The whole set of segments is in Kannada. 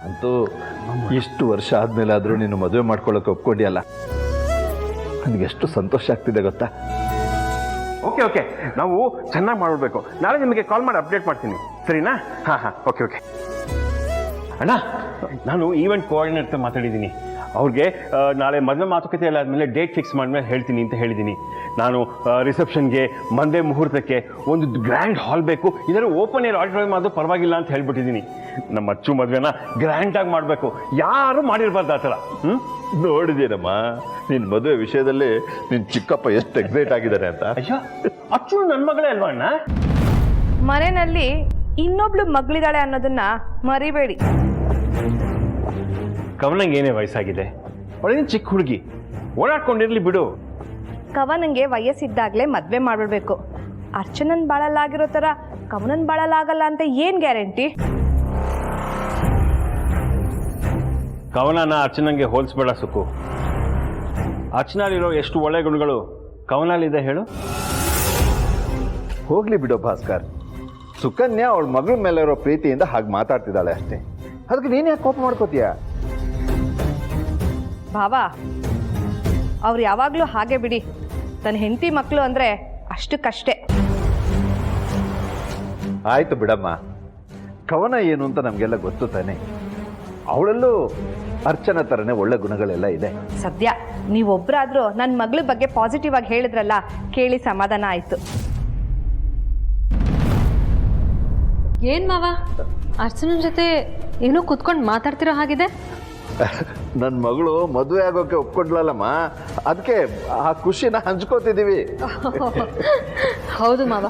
ಅಂತೂ ಇಷ್ಟು ವರ್ಷ ಆದ್ಮೇಲೆ ಆದರೂ ನೀನು ಮದುವೆ ಮಾಡ್ಕೊಳ್ಳೋಕೆ ಒಪ್ಕೊಂಡಿಯಲ್ಲ, ನನಗೆಷ್ಟು ಸಂತೋಷ ಆಗ್ತಿದೆ ಗೊತ್ತಾ. ಓಕೆ ಓಕೆ, ನಾವು ಚೆನ್ನಾಗಿ ಮಾಡಬೇಕು. ನಾಳೆ ನಿಮಗೆ ಕಾಲ್ ಮಾಡಿ ಅಪ್ಡೇಟ್ ಮಾಡ್ತೀನಿ, ಸರಿನಾ? ಹಾಂ ಓಕೆ ಓಕೆ. ಅಣ್ಣ, ನಾನು ಈವೆಂಟ್ ಕೋಆರ್ಡಿನೇಟರ್ ಮಾತಾಡಿದ್ದೀನಿ. ಅವ್ರಿಗೆ ನಾಳೆ ಮದುವೆ ಮಾತುಕತೆ ಎಲ್ಲ ಆದಮೇಲೆ ಡೇಟ್ ಫಿಕ್ಸ್ ಮಾಡಿದ್ಮೇಲೆ ಹೇಳ್ತೀನಿ ಅಂತ ಹೇಳಿದ್ದೀನಿ. ನಾನು ರಿಸೆಪ್ಷನ್ಗೆ ಮಂದೇ ಮುಹೂರ್ತಕ್ಕೆ ಒಂದು ಗ್ರ್ಯಾಂಡ್ ಹಾಲ್ ಬೇಕು, ಇದರ ಓಪನ್ ಏರ್ ಆಡಿಟೋರಿಯಂ ಆದರೂ ಪರವಾಗಿಲ್ಲ ಅಂತ ಹೇಳ್ಬಿಟ್ಟಿದ್ದೀನಿ. ನಮ್ಮ ಅಚ್ಚು ಮದುವೆನ ಗ್ರ್ಯಾಂಡಾಗಿ ಮಾಡಬೇಕು, ಯಾರು ಮಾಡಿರ್ಬಾರ್ದು ಆ ಥರ. ನೋಡಿದ್ದೀನಮ್ಮ, ನಿನ್ನ ಮದುವೆ ವಿಷಯದಲ್ಲಿ ನಿನ್ನ ಚಿಕ್ಕಪ್ಪ ಎಷ್ಟು ಎಕ್ಸೈಟ್ ಆಗಿದ್ದಾರೆ ಅಂತ. ಅಯ್ಯೋ, ಅಚ್ಚು ನನ್ನ ಮಗಳೇ ಅಲ್ವಾ ಅಣ್ಣ? ಮನೆಯಲ್ಲಿ ಇನ್ನೊಬ್ಳು ಮಗಳಿದ್ದಾಳೆ ಅನ್ನೋದನ್ನ ಮರಿಬೇಡಿ. ಕವನಂಗೆ ಏನೇ ವಯಸ್ಸಾಗಿದೆ, ಅವಳೇನು ಚಿಕ್ಕ ಹುಡುಗಿ, ಓಡಾಡ್ಕೊಂಡಿರ್ಲಿ ಬಿಡು. ಕವನಂಗೆ ವಯಸ್ಸಿದ್ದಾಗಲೇ ಮದುವೆ ಮಾಡ್ಬಿಡ್ಬೇಕು. ಅರ್ಚನನ್ ಬಾಳಲ್ಲಾಗಿರೋ ಥರ ಕವನನ್ ಬಾಳಲ್ಲಾಗಲ್ಲ ಅಂತ ಏನು ಗ್ಯಾರಂಟಿ? ಕವನನ ಅರ್ಚನಂಗೆ ಹೋಲಿಸ್ಬೇಡ ಸುಕ್ಕು. ಅರ್ಚನಲ್ಲಿರೋ ಎಷ್ಟು ಒಳ್ಳೆ ಗುಣಗಳು ಕವನಲ್ಲಿದೆ ಹೇಳು. ಹೋಗ್ಲಿ ಬಿಡೋ ಭಾಸ್ಕರ್, ಸುಕನ್ಯಾ ಅವಳ ಮಗಳ ಮೇಲೆ ಇರೋ ಪ್ರೀತಿಯಿಂದ ಹಾಗೆ ಮಾತಾಡ್ತಿದ್ದಾಳೆ ಅಷ್ಟೇ. ಅದಕ್ಕೆ ನೀನು ಯಾಕೆ ಕೋಪ ಮಾಡ್ಕೋತೀಯ? ಭಾವ, ಅವ್ರು ಯಾವಾಗಲೂ ಹಾಗೆ ಬಿಡಿ. ತನ್ನ ಹೆಂಡತಿ ಮಕ್ಕಳು ಅಂದರೆ ಅಷ್ಟಕ್ಕಷ್ಟೇ. ಆಯ್ತು ಬಿಡಮ್ಮ, ಕವನ ಏನು ಅಂತ ನಮಗೆಲ್ಲ ಗೊತ್ತು ತಾನೆ. ಅವಳಲ್ಲೂ ಅರ್ಚನಾ ಥರನೇ ಒಳ್ಳೆ ಗುಣಗಳೆಲ್ಲ ಇದೆ. ಸದ್ಯ ನೀವೊಬ್ಬರಾದರೂ ನನ್ನ ಮಗಳ ಬಗ್ಗೆ ಪಾಸಿಟಿವ್ ಆಗಿ ಹೇಳಿದ್ರಲ್ಲ, ಕೇಳಿ ಸಮಾಧಾನ ಆಯಿತು. ಏನ್ ಮಾವ, ಅರ್ಚನನ್ ಜೊತೆ ಏನೋ ಕುತ್ಕೊಂಡು ಮಾತಾಡ್ತಿರೋ ಹಾಗಿದೆ. ನನ್ನ ಮಗಳು ಮದುವೆ ಆಗೋಕೆ ಒಪ್ಕೊಂಡ್ಲಲ್ಲಮ್ಮ, ಅದಕ್ಕೆ ಆ ಖುಷಿನ ಹಂಚ್ಕೋತಿದ್ದೀವಿ. ಹೌದು ಮಾವ,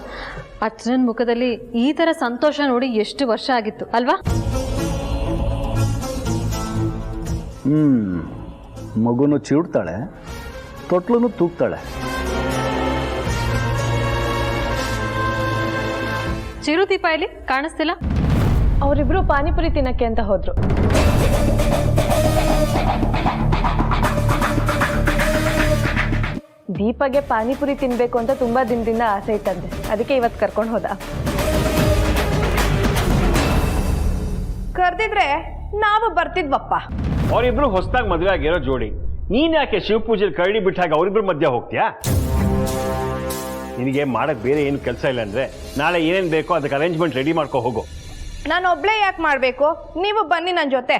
ಅರ್ಚನನ್ ಮುಖದಲ್ಲಿ ಈ ತರ ಸಂತೋಷ ನೋಡಿ ಎಷ್ಟು ವರ್ಷ ಆಗಿತ್ತು ಅಲ್ವಾ? ಮಗುನು ಚಿಡ್ತಾಳೆ, ತೊಟ್ಲೂ ತೂಗ್ತಾಳೆ. ಚಿರುದೀಪ ಇಲ್ಲಿ ಕಾಣಿಸ್ತಿಲ್ಲ. ಅವರಿಬ್ರು ಪಾನಿಪುರಿ ತಿನ್ನಕ್ಕೆ ಅಂತ ಹೋದ್ರು. ದೀಪಗೆ ಪಾನಿಪುರಿ ತಿನ್ಬೇಕು ಅಂತ ತುಂಬಾ ದಿನದಿಂದ ಆಸೆ ಇತ್ತಂತೆ, ಅದಕ್ಕೆ ಇವತ್ತು ಕರ್ಕೊಂಡು ಹೋದ. ಕರೆದಿದ್ರೆ ನಾವು ಬರ್ತಿದ್ವಪ್ಪ. ಅವರಿಬ್ರು ಹೊಸದಾಗಿ ಮದುವೆ ಆಗಿರೋ ಜೋಡಿ, ನೀನ್ ಯಾಕೆ ಶಿವ ಪೂಜೆಲಿ ಕರಡಿ ಬಿಟ್ಟಾಗ ಅವರಿಬ್ರು ಮಧ್ಯ ಹೋಗ್ತೀಯಾ? ನಿನಗೆ ಮಾಡಕ್ ಬೇರೆ ಏನು ಕೆಲಸ ಇಲ್ಲ ಅಂದ್ರೆ ನಾಳೆ ಏನೇನು ಬೇಕೋ ಅದಕ್ಕೆ ಅರೇಂಜ್ಮೆಂಟ್ ರೆಡಿ ಮಾಡ್ಕೊ ಹೋಗು. ನಾನು ಒಬ್ಳೇ ಯಾಕೆ ಮಾಡಬೇಕು? ನೀವು ಬನ್ನಿ ನನ್ನ ಜೊತೆ.